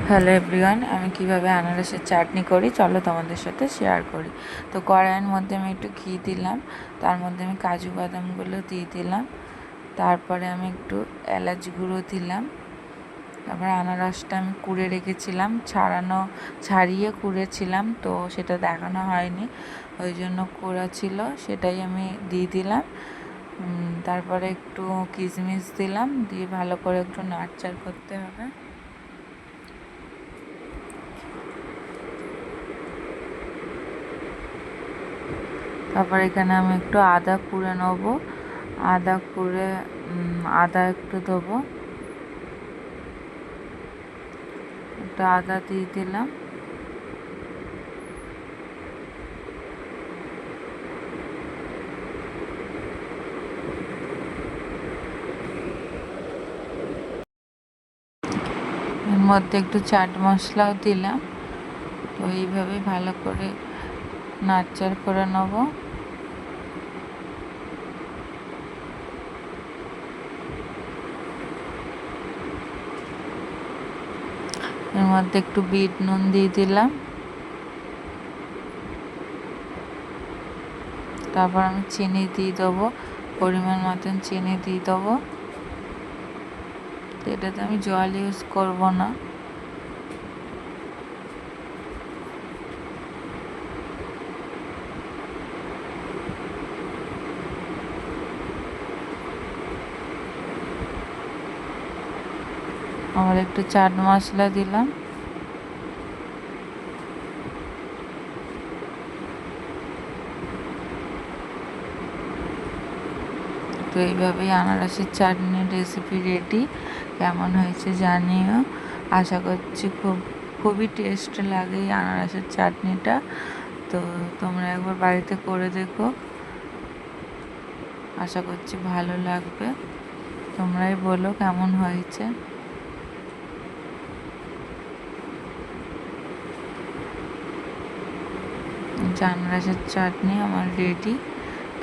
Hello everyone, আমি কিভাবে আনারসের চাটনি করি চলো তোমাদের সাথে শেয়ার করি। তো কড়াইয়ের মধ্যে আমি একটু ঘি দিলাম, তার মধ্যে আমি কাজু বাদামগুলো দিয়ে দিলাম, তারপরে আমি একটু এলাচ গুঁড়ো দিলাম, তারপরে আনারসটা আমি কুড়ে রেখেছিলাম, ছাড়িয়ে কুড়েছিলাম, তো সেটা দেখানো হয়নি, ওই জন্য কুড়া ছিল সেটাই আমি দিয়ে দিলাম। তারপরে একটু কিশমিশ দিলাম, দিয়ে ভালো করে একটু নাড়চাড় করতে হবে। তারপর এখানে আমি একটু আদা কুড়ে নেবো, আদা একটু দেবো, একটু আদা দিয়ে দিলাম। এর মধ্যে একটু চাট মশলাও দিলাম। তো এইভাবে ভালো করে নাড়চাড় করে নেবো। এর মধ্যে একটু বিট নুন দিয়ে দিলাম। তারপর আমি চিনি দিয়ে দেবো, পরিমাণ মতন চিনি দিয়ে দেবো। এটাতে আমি জল ইউজ করব না। আবার একটু চাট মশলা দিলাম। তো এইভাবেই আনারসের চাটনির রেসিপি রেডি। কেমন হয়েছে জানিও। আশা করছি খুবই টেস্ট লাগে এই আনারসের চাটনিটা। তো তোমরা একবার বাড়িতে করে দেখো, আশা করছি ভালো লাগবে। তোমরাই বলো কেমন হয়েছে। আনারসের চাটনি আমার রেডি,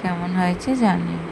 কেমন হয়েছে জানিও।